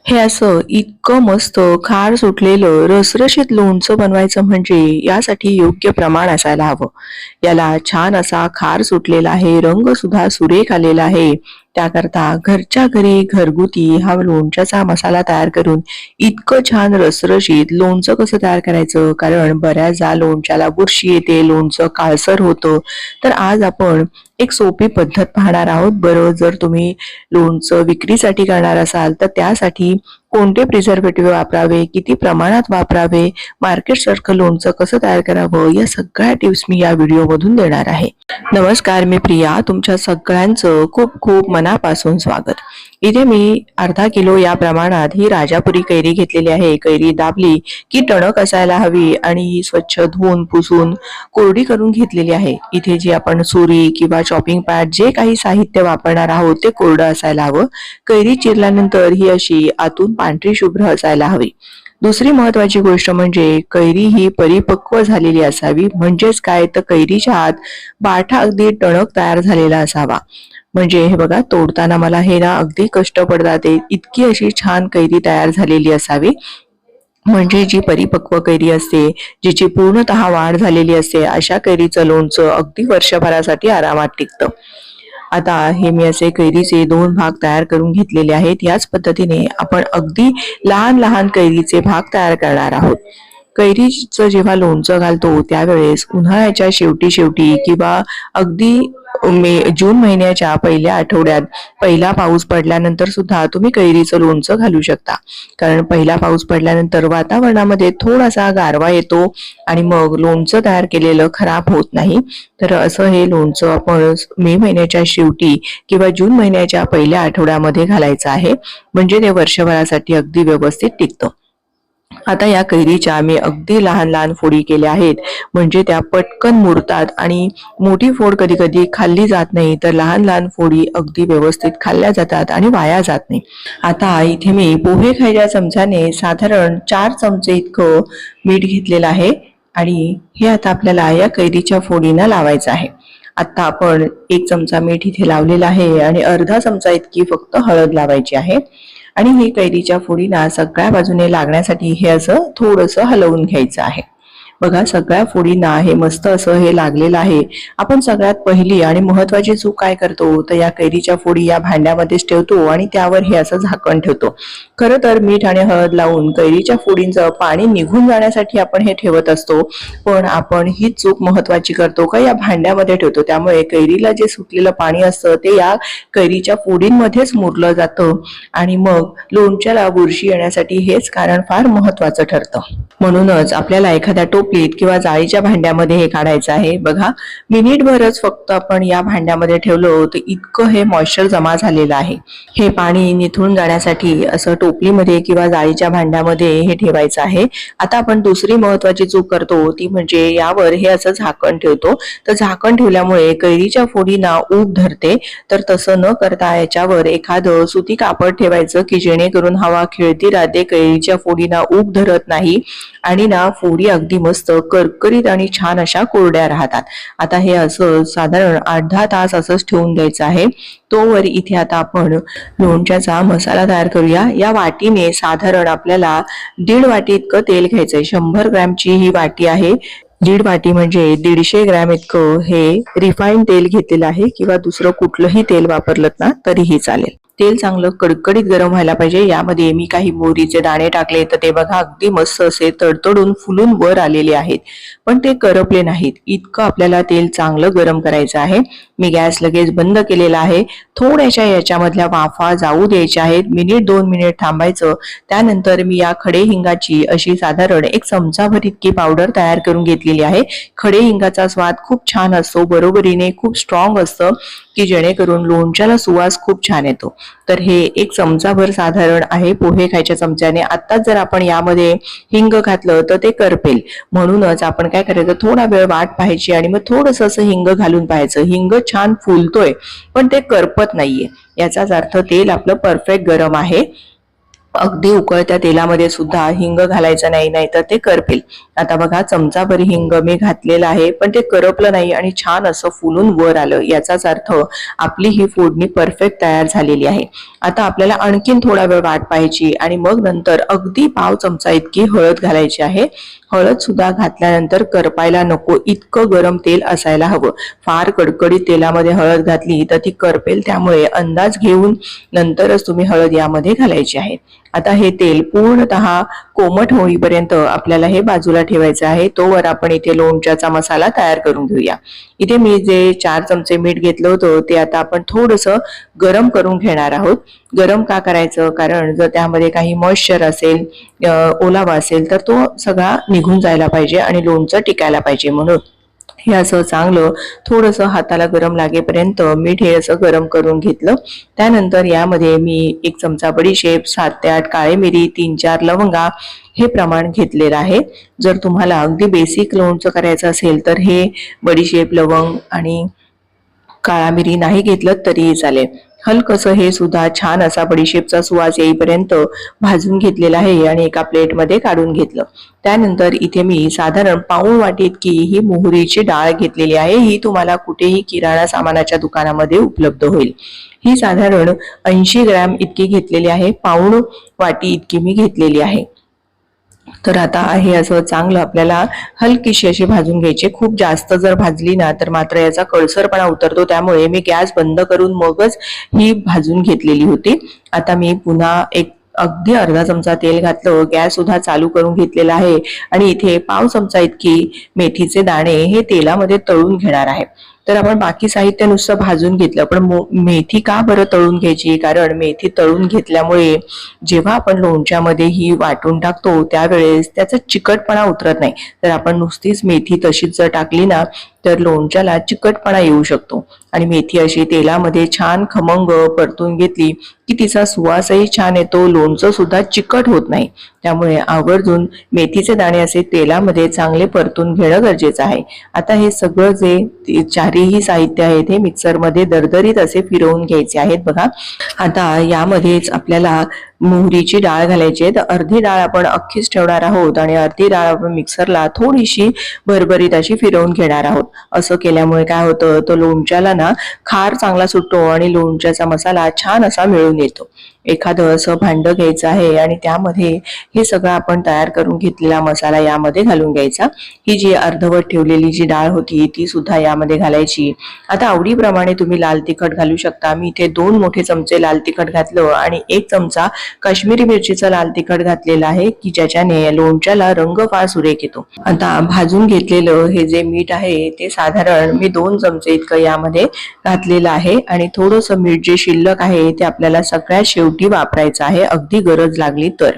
हे असं इतकं मस्त खार सुटलेलं रसरशीत लोणचं बनवायचं म्हणजे यासाठी योग्य प्रमाण असायला हवं. याला छान असा खार सुटलेला आहे, रंग सुद्धा सुरेख आलेला आहे. त्याकरता घरच्या घरी घरगुती हा लोणच्याचा मसाला तयार करून इतकं छान रसरशीत लोणचं कसं तयार करायचं, कारण बऱ्याचदा लोणच्याला बुरशी येते, लोणचं काळसर होतं. तर आज आपण एक सोपी पद्धत पाहणार आहोत. बरं, जर तुम्ही लोणचं विक्रीसाठी करणार असाल तर त्यासाठी कोणते प्रिझर्वेटिव्ह वापरावे, किती प्रमाणात वापरावे, मार्केट सारखं लोणचं कसं तयार करावं, या सगळ्या टिप्स मी या व्हिडिओमधून देणार आहे. नमस्कार, मी प्रिया. तुमच्या सगळ्यांचं खूप खूप मनापासून स्वागत. इथे मी अर्धा किलो या प्रमाणात ही राजापुरी कैरी घेतलेली आहे. कैरी दाबली की टणक असायला हवी आणि स्वच्छ धुवून पुसून कोरडी करून घेतलेली आहे. इथे जी आपण सुरी किंवा चॉपिंग पॅड जे काही साहित्य वापरणार आहोत ते कोरडं असायला हवं. कैरी चिरल्यानंतर ही अशी आतून पांढरी शुभ्र असायला हवी. दुसरी महत्वाची गोष्ट म्हणजे कैरी ही परिपक्व झालेली असावी. म्हणजेच काय, तर कैरीच्या आत बाठा अगदी टणक तयार झालेला असावा. म्हणजे हे बघा, तोडताना मला हे ना अगदी कष्ट पडतात. इतकी अशी छान कैरी तयार झालेली असावी. म्हणजे जी परिपक्व कैरी असते, जिची पूर्णतः वाढ झालेली असते, अशा कैरीचं लोणचं अगदी वर्षभरासाठी आरामात टिकतं. आता हे मी असे कैरीचे 2 भाग तयार करून घेतलेले आहेत. याच पद्धतीने आपण अगदी लहान लहान कैरीचे भाग तयार करणार आहोत. कैरीचं जेव्हा लोणचं घालतो त्यावेळेस उन्हाळ्याच्या शेवटी शेवटी किंवा अगदी जून महिन्याच्या पहिल्या आठवड्यात पहिला पाऊस पडल्यानंतर सुद्धा तुम्ही कैरीचं लोणचं घालू शकता. कारण पहिला पाऊस पडल्यानंतर वातावरणामध्ये थोडासा गारवा येतो आणि मग लोणचं तयार केलेलं खराब होत नाही. तर असं हे लोणचं आपण मे महिन्याच्या शेवटी किंवा जून महिन्याच्या पहिल्या आठवड्यामध्ये घालायचं आहे. म्हणजे ते वर्षभरासाठी अगदी व्यवस्थित टिकतं. आता या कैरीच्या मी अगदी लहान लहान फोडी केल्या आहेत, म्हणजे त्या पटकन मुरतात आणि मोठी फोड कधी कधी खाल्ली जात नाही, तर लहान लहान फोडी अगदी व्यवस्थित खाल्ल्या जातात आणि वाया जात नाही. आता इथे मी पोहे खायच्या चमच्याने साधारण 4 चमचे इतकं मीठ घेतलेलं आहे आणि हे आता आपल्याला या कैरीच्या फोडींना लावायचं आहे. आता आपण 1 चमचा मीठ इथे लावलेला आहे आणि अर्धा चमचा इतकी फक्त हळद लावायची आहे. आणि हे कैरीच्या फोडींना सगळ्या बाजूने लागण्यासाठी हे असं थोडंसं हलवून घ्यायचं आहे. बघा, सगळ्या फोडींना हे मस्त असं हे लागलेलं आहे. आपण सगळ्यात पहिली आणि महत्वाची चूक काय करतो, तर या कैरीच्या फोडी या भांड्यामध्येच ठेवतो आणि त्यावर हे असं झाकण ठेवतो. खरं तर मीठ आणि हळद लावून कैरीच्या फोडींचं पाणी निघून जाण्यासाठी आपण हे ठेवत असतो, पण आपण ही चूक महत्वाची करतो का या भांड्यामध्ये ठेवतो. त्यामुळे कैरीला जे सुटलेलं पाणी असतं ते या कैरीच्या फोडींमध्येच मुरलं जातं आणि मग लोणच्याला बुरशी येण्यासाठी हेच कारण फार महत्वाचं ठरतं. म्हणूनच आपल्याला एखाद्या टोपलीत किंवा जाळीच्या भांड्यामध्ये हे काढायचं आहे. बघा, मिनिटभरच फक्त आपण या भांड्यामध्ये ठेवलं तर इतकं हे मॉइश्चर जमा झालेलं आहे. हे पाणी निथळून जाण्यासाठी असं टोपलीमध्ये किंवा जाळीच्या भांड्यामध्ये हे ठेवायचं आहे. आता आपण दुसरी महत्वाची चूक करतो ती म्हणजे यावर हे असं झाकण ठेवतो. तर झाकण ठेवल्यामुळे कैरीच्या फोडींना ऊब धरते. तर तसं न करता याच्यावर एखादं सुती कापड ठेवायचं की जेणेकरून हवा खेळती राहते, कैरीच्या फोडींना ऊब धरत नाही आणि ना फोडी अगदी मस्त करकरीत आणि छान अशा कोरड्या राहतात. आता हे असं साधारण 8-10 तास असंच ठेवून द्यायचं आहे. तोवर इथे आता आपण लोणच्याचा मसाला तयार करूया. या वाटीने साधारण आपल्याला 1.5 वाटी इतकं तेल घ्यायचंय. 100 ग्रॅमची ही वाटी आहे. 1.5 वाटी म्हणजे 150 ग्रॅम इतकं हे रिफाईंड तेल घेतलेलं आहे किंवा दुसरं कुठलंही तेल वापरलं ना तरीही चालेल. तेल चांगलं कडकडीत गरम व्हायला पाहिजे. यामध्ये मी काही मोहरीचे दाणे टाकले तर ते बघा अगदी मस्त असे तडतडून फुलून वर आलेले आहेत, पण ते करपले नाहीत. इतकं आपल्याला तेल चांगलं गरम करायचं आहे. मी गॅस लगेच बंद केलेला आहे. थोड्याशा याच्यामधल्या वाफा जाऊ द्यायच्या आहेत. 1-2 मिनिट थांबायचं. त्यानंतर मी या खडे हिंगाची अशी साधारण 1 चमचाभर इतकी पावडर तयार करून घेतलेली आहे. खडे हिंगाचा स्वाद खूप छान असतो, बरोबरीने खूप स्ट्रॉंग असतं की जेणेकरून लोणच्याला सुवास खूप छान येतो. तर हे 1 चमचाभर साधारण आहे पोहे खायच्या चमच्याने. आत्ताच जर आपण यामध्ये हिंग घातलं तर ते करपेल. म्हणूनच आपण काय करायचं, थोडा वेळ वाट पाहायची आणि मग थोडंसं असं हिंग घालून पाहायचं. हिंग छान फुलतोय पण ते करपत नाहीये, याचाच अर्थ तेल आपलं परफेक्ट गरम आहे. अगदी उकळत्या तेलामध्ये सुद्धा हिंग घालायचं नाही, नाहीतर ते करपेल. आता बघा चमचाभर हिंग मी घातलेला आहे, पण ते करपलं नाही आणि छान असं फुलून वर आलं. याचाच अर्थ आपली ही फोडणी परफेक्ट तयार झालेली आहे. आता आपल्याला आणखीन थोडा वेळ वाट पाहायची आणि मग नंतर अगदी पाव चमचा इतकी हळद घालायची आहे. हळद सुद्धा घातल्यानंतर करपायला नको इतकं गरम तेल असायला हवं. फार कडकडीत तेलामध्ये हळद घातली तर ती करपेल, त्यामुळे अंदाज घेऊन नंतरच तुम्ही हळद यामध्ये घालायची आहे. आता हे तेल पूर्णतः कोमट होईपर्यंत आपल्याला हे बाजूला ठेवायचं आहे. तोवर आपण इथे लोणच्याचा मसाला तयार करून घेऊया. इथे मी जे 4 चमचे मीठ घेतलं होतं ते आता आपण थोडंसं गरम करून घेणार आहोत. गरम का करायचं? कारण जर त्यामध्ये काही मॉइश्चर असेल, ओलावा असेल, तर तो सगळा निघून जायला पाहिजे आणि लोणचं टिकायला पाहिजे. म्हणून हे असं चांगलं थोडंसं हाताला गरम लागेपर्यंत मीठ हे असं गरम करून घेतलं. त्यानंतर यामध्ये मी 1 चमचा बडीशेप, 7 ते 8 काळी मिरी, 3-4 लवंगा हे प्रमाण घेतलेलं आहे. जर तुम्हाला अगदी बेसिक लोणचं करायचं असेल तर हे बडीशेप, लवंग आणि काळा मिरी नाही घेतलं तरीही चालेल. हलकसं हे सुद्धा छान असा बडीशेपचा सुवास येईपर्यंत भाजून घेतलेला आहे आणि एका प्लेटमध्ये काढून घेतलं. त्यानंतर इथे मी साधारण पाऊण वाटी इतकी ही मोहरीची डाळ घेतलेली आहे. ही तुम्हाला कुठेही किराणा सामानाच्या दुकानामध्ये उपलब्ध होईल. ही साधारण 80 ग्रॅम इतकी घेतलेली आहे. पाऊण वाटी इतकी मी घेतलेली आहे. तर आता हे असं चांगलं आपल्याला हलकीशी अशी भाजून घ्यायची. खूप जास्त जर भाजली ना तर मात्र याचा कडसरपणा उतरतो, त्यामुळे मी गॅस बंद करून मगच ही भाजून घेतलेली होती. आता मी पुन्हा अगदी अर्धा चमचा तेल घातलं, गॅस सुद्धा चालू करून घेतलेला आहे आणि इथे पाव चमचा इतकी मेथीचे दाणे हे तेलामध्ये तळून घेणार आहे. तर आपण बाकी साहित्य नुसतं भाजून घेतलं, पण मेथी का बरं तळून घ्यायची? कारण मेथी तळून घेतल्यामुळे जेव्हा आपण लोणच्यामध्ये ही वाटून टाकतो त्यावेळेस त्याचा चिकटपणा उतरत नाही. तर आपण नुसतीच मेथी तशीच जर टाकली ना तर लोणच्याला चिकटपणा येऊ शकतो. आणि मेथी अशी तेलामध्ये छान खमंग परतून घेतली की तिचा सुवासही छान येतो, लोणचं सुद्धा चिकट होत नाही. त्यामुळे आवर्जून मेथीचे दाणे असे तेलामध्ये चांगले परतून घेणं गरजेचं आहे. आता हे सगळं जे चारही साहित्य आहे ते मिक्सरमध्ये दरदरीत असे फिरवून घ्यायचे आहेत. बघा आता यामध्येच आपल्याला मोहरीची डाळ घालायची आहे. तर अर्धी डाळ आपण अख्खीच ठेवणार आहोत आणि अर्धी डाळ आपण मिक्सरला थोडीशी भरभरीत अशी फिरवून घेणार आहोत. असं केल्यामुळे काय होतं, तो लोणच्याला ना खार चांगला सुटतो आणि लोणच्याचा मसाला छान असा मिळून येतो. एखादं असं भांडं घ्यायचं आहे आणि त्यामध्ये हे सगळं आपण तयार करून घेतलेला मसाला यामध्ये घालून घ्यायचा. ही जी अर्धवट ठेवलेली जी डाळ होती ती सुद्धा यामध्ये घालायची. आता आवडीप्रमाणे तुम्ही लाल तिखट घालू शकता. मी इथे 2 मोठे चमचे लाल तिखट घातलं आणि 1 चमचा काश्मीरी मिरचीचं लाल तिखट घातलेलं आहे की ज्याच्याने लोणच्याला रंग फार सुरेख येतो. आता भाजून घेतलेलं हे जे मीठ आहे ते साधारण मी 2 चमचे इतकं यामध्ये घातलेलं आहे आणि थोडंसं मीठ जे शिल्लक आहे ते आपल्याला सगळ्यात शेवटी वापरायचं आहे, अगदी गरज लागली तर.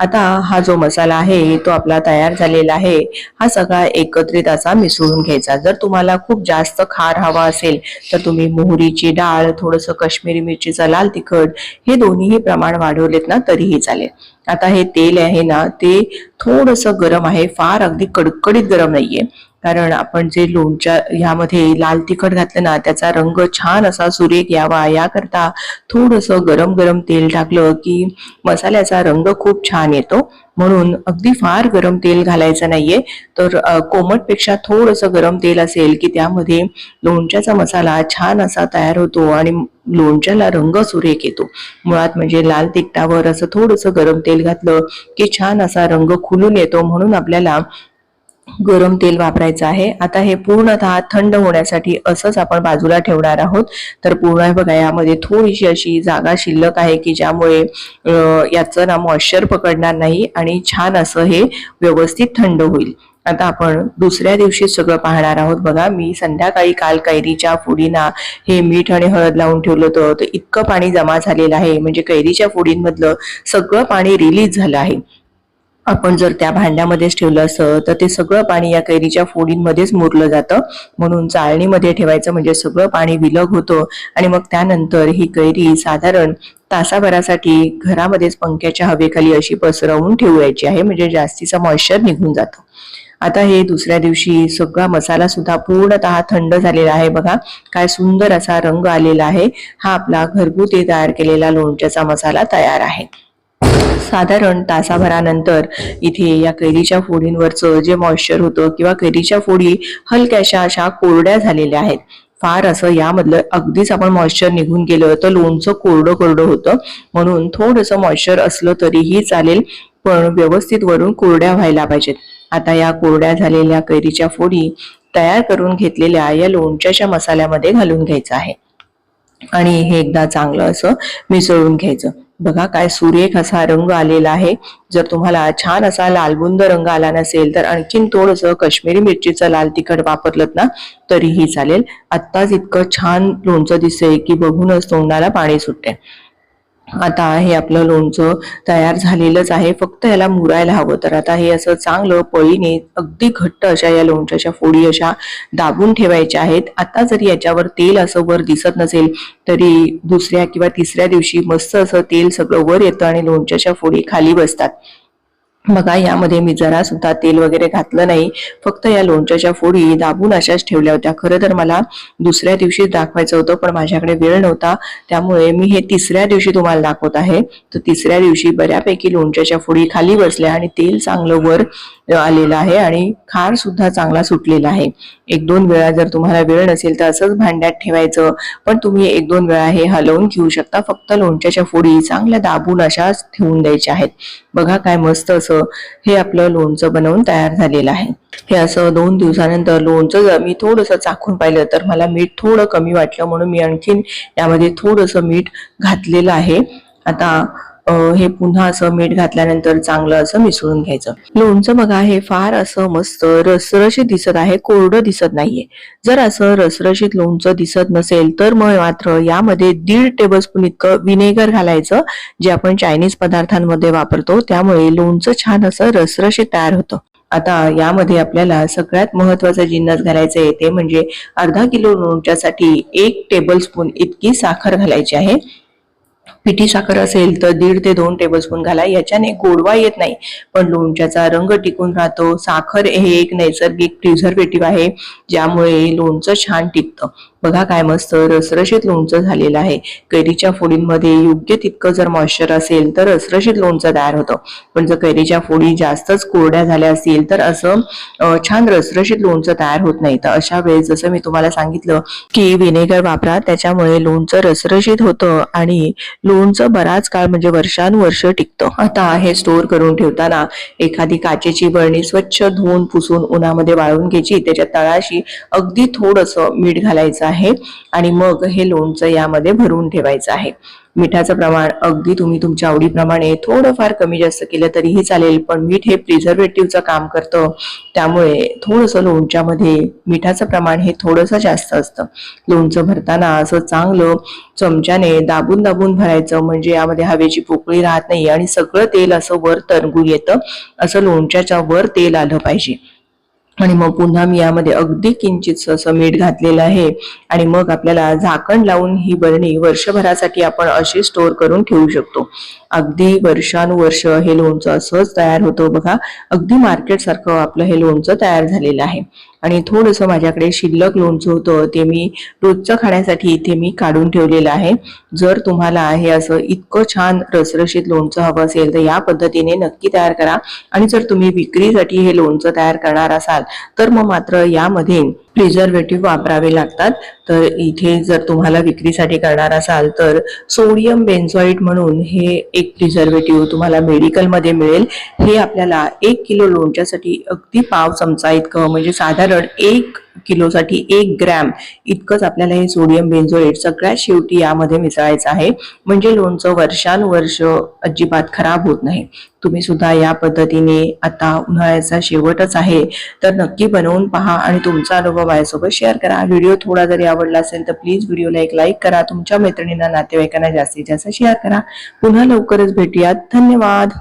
आता हा जो मसाला आहे तो आपला तयार झालेला आहे. हा सगळा एकत्रित असा मिसळून घ्यायचा. जर तुम्हाला खूप जास्त खार हवा असेल तर तुम्ही मोहरीची डाळ, थोडंसं काश्मीरी मिरचीचं लाल तिखट हे दोन्हीही प्रमाण वाढवलेत ना तरीही चालेल. आता हे तेल आहे ना ते थोडंसं गरम आहे, फार अगदी कडकडीत गरम नाहीये. कारण आपण जे लोणच्या ह्यामध्ये लाल तिखट घातलं ना त्याचा रंग छान असा सुरेख यावा याकरता थोडंसं गरम गरम तेल टाकलं की मसाल्याचा रंग खूप छान येतो. म्हणून अगदी फार गरम तेल घालायचं नाहीये. तर कोमटपेक्षा थोडंसं गरम तेल असेल की त्यामध्ये लोणच्याचा मसाला छान असा तयार होतो आणि लोणच्याला रंग सुरेख येतो. मुळात म्हणजे लाल तिखटावर असं थोडंसं गरम तेल घातलं की छान असा रंग खुलून येतो. म्हणून आपल्याला गरम तेल वापरायचं आहे. आता हे पूर्णतः थंड होण्यासाठी असंच आपण बाजूला ठेवणार आहोत. तर पूर्ण बघा यामध्ये थोडीशी अशी जागा शिल्लक आहे की ज्यामुळे याचं ना मॉइश्चर पकडणार नाही आणि छान असं हे व्यवस्थित थंड होईल. आता आपण दुसऱ्या दिवशी सगळं पाहणार आहोत. बघा मी संध्याकाळी काल कैरीच्या फोडींना हे मीठ आणि हळद लावून ठेवलं होतं, तर इतकं पाणी जमा झालेलं आहे म्हणजे कैरीच्या फोडींमधलं सगळं पाणी रिलीज झालं आहे. आपण जर त्या भांड्यामध्येच ठेवलं असतं तर ते सगळं पाणी या कैरीच्या फोडींमध्येच मुरलं जातं. म्हणून चाळणीमध्ये ठेवायचं म्हणजे सगळं पाणी विलग होतं आणि मग त्यानंतर ही कैरी साधारण तासाभरासाठी घरामध्येच पंख्याच्या हवेखाली अशी पसरवून ठेवायची आहे, म्हणजे जास्तीचं मॉइश्चर निघून जातं. आता हे दुसऱ्या दिवशी सगळा मसाला सुद्धा पूर्णतः थंड झालेला आहे. बघा काय सुंदर असा रंग आलेला आहे. हा आपला घरगुती तयार केलेला लोणच्याचा मसाला तयार आहे. साधारण तासाभरानंतर इथे या कैरीच्या फोडींवरचं जे मॉइश्चर होतं किंवा कैरीच्या फोडी हलक्याशा अशा कोरड्या झालेल्या आहेत. फार असं यामधलं अगदीच आपण मॉइश्चर निघून गेलं तर लोणचं कोरडं कोरडं होतं, म्हणून थोडंसं मॉइश्चर असलं तरीही चालेल, पण व्यवस्थित वरून कोरड्या व्हायला पाहिजेत. आता या कोरड्या झालेल्या कैरीच्या फोडी तयार करून घेतलेल्या या लोणच्याच्या मसाल्यामध्ये घालून घ्यायचं आहे आणि हे एकदा चांगलं असं मिसळून घ्यायचं. बघा काय सुरेख असा रंग आलेला आहे. जर तुम्हाला छान असा लालबुंद रंग आला नसेल तर आणखीन थोडंसं काश्मीरी मिरचीचं लाल तिखट वापरलं ना तरीही चालेल. आत्ताच इतकं छान लोणचं दिसतंय की बघूनच तोंडाला पाणी सुटते. आता हे आपलं लोणचं तयार झालेलंच आहे, फक्त याला मुरायला हवं. तर आता हे असं चांगलं पळीने अगदी घट्ट अशा या लोणच्याच्या फोडी अशा दाबून ठेवायच्या आहेत. आता जरी याच्यावर तेल असं वर दिसत नसेल तरी दुसऱ्या किंवा तिसऱ्या दिवशी मस्त असं तेल सगळं वर येतं आणि लोणच्याच्या फोडी खाली बसतात. बघा यामध्ये मी जरा सुद्धा तेल वगैरे घातलं नाही, फक्त या लोणच्याच्या फोडी दाबून अशाच ठेवल्या होत्या. खरं तर मला दुसऱ्या दिवशी दाखवायचं होतं पण माझ्याकडे वेळ नव्हता, त्यामुळे मी हे तिसऱ्या दिवशी तुम्हाला दाखवत आहे. तर तिसऱ्या दिवशी बऱ्यापैकी लोणच्याच्या फोडी खाली बसल्या आणि तेल चांगलं वर आलेलं आहे आणि खार सुद्धा चांगला सुटलेला आहे. एक दोन वेळा जर तुम्हाला वेळ नसेल तर असंच भांड्यात ठेवायचं, पण तुम्ही एक दोन वेळा हे हलवून घेऊ शकता. फक्त लोणच्याच्या फोडी चांगल्या दाबून अशाच ठेवून द्यायच्या आहेत. बघा काय मस्त असं हे आपलं लोणचं बनवून तयार झालेलं आहे. हे असं 2 दिवसानंतर लोणचं मी थोडंसं चाखून पाहिलं तर मला मीठ थोडं कमी वाटलं, म्हणून मी आणखीन यामध्ये थोडंसं मीठ घातलेलं आहे. आता हे पुन्हा असं मीठ घातल्यानंतर चांगलं असं मिसळून घ्यायचं. लोणचं बघा हे फार असं मस्त रसरशीत दिसत आहे, कोरडं दिसत नाहीये. जर असं रसरशीत लोणचं दिसत नसेल तर मग मात्र यामध्ये 1.5 टेबलस्पून इतकं विनेगर घालायचं, जे आपण चायनीज पदार्थांमध्ये वापरतो. त्यामुळे लोणचं छान असं रसरशीत तयार होतं. आता यामध्ये आपल्याला सगळ्यात महत्वाचा जिन्नस घालायचा आहे, ते म्हणजे अर्धा किलो लोणच्यासाठी 1 टेबलस्पून इतकी साखर घालायची आहे. पिठी साखर असेल तर 1.5 ते 2 टेबलस्पून घाला. याच्याने गोडवा येत नाही, पण लोणच्याचा रंग टिकून राहतो. साखर हे एक नैसर्गिक प्रिझर्वेटिव्ह आहे, ज्यामुळे लोणचं छान टिकतं. बघा काय मस्त रसरशीत लोणचं झालेलं आहे. कैरीच्या फोडींमध्ये योग्य तितकं जर मॉइश्चर असेल तर रसरशीत लोणचं तयार होतं, पण जर कैरीच्या फोडी जास्तच कोरड्या झाल्या असतील तर असं छान रसरशीत लोणचं तयार होत नाही. तर अशा वेळेस जसं मी तुम्हाला सांगितलं की विनेगर वापरा, त्याच्यामुळे लोणचं रसरशीत होतं आणि लोणचं बराच काळ म्हणजे वर्षानुवर्ष टिकतं. आता हे स्टोअर करून ठेवताना एखादी काचेची बरणी स्वच्छ धुवून पुसून उन्हामध्ये वाळवून घ्यायची. त्याच्या तळाशी अगदी थोडंसं मीठ घालायचं आहे आणि मग हे लोणचं यामध्ये भरून ठेवायचं आहे. मिठाचं प्रमाण अगदी तुम्ही तुमच्या आवडीप्रमाणे थोडंफार कमी जास्त केलं तरीही चालेल, पण मीठ हे प्रिझर्वेटिव्हचं काम करतं, त्यामुळे थोडंसं लोणच्यामध्ये मिठाचं प्रमाण हे थोडंसं जास्त असतं. लोणचं भरताना असं चांगलं चमच्याने दाबून दाबून भरायचं, म्हणजे यामध्ये हवेची पोकळी राहत नाही आणि सगळं तेल असं वर तरंगून येतं. असं लोणच्याच्या वर तेल आलं पाहिजे. आणि मग पुन्हा मी यामध्ये अगदी किंचित असं मीठ घातलेलं आहे आणि मग आपल्याला झाकण लावून ही बरणी वर्षभरासाठी आपण अशी स्टोअर करून ठेवू शकतो. अगदी वर्षानुवर्ष हे लोणचं असंच तयार होतं. बघा अगदी मार्केट सारखं आपलं हे लोणचं तयार झालेलं आहे. आणि थोडंसं माझ्याकडे शिल्लक लोणचं होतं, ते मी रोजचं खाण्यासाठी इथे मी काढून ठेवलेलं आहे. जर तुम्हाला हे असं इतकं छान रसरशीत लोणचं हवं असेल तर या पद्धतीने नक्की तयार करा. आणि जर तुम्ही विक्रीसाठी हे लोणचं तयार करणार असाल तर मग मात्र यामध्ये प्रिझर्वेटिव्ह वापरावे लागतात. तर इथे जर तुम्हाला विक्रीसाठी करणार असाल तर सोडियम बेन्झोएट म्हणून हे एक प्रिझर्वेटिव्ह तुम्हाला मेडिकलमध्ये मिळेल. हे आपल्याला 1 किलो लोणच्यासाठी अगदी पाव चमचा इतकं, म्हणजे साधारण 1 किलोसाठी 1 ग्रॅम इतकंच आपल्याला हे सोडियम बेन्झोएट सगळ्यात शेवटी यामध्ये मिसळायचं आहे, म्हणजे लोणचं वर्षानुवर्ष अजिबात खराब होत नाही. तुम्ही सुद्धा या पद्धतीने, आता उन्हाळ्याचा शेवटच आहे तर नक्की बनवून पहा आणि तुमचा अनुभव माझ्यासोबत शेअर करा. व्हिडिओ थोडा जरी आवडला असेल तर प्लीज व्हिडिओला एक लाईक करा. तुमच्या मैत्रिणींना, नातेवाईकांना जास्तीत जास्त शेअर करा. पुन्हा लवकरच भेटूयात. धन्यवाद.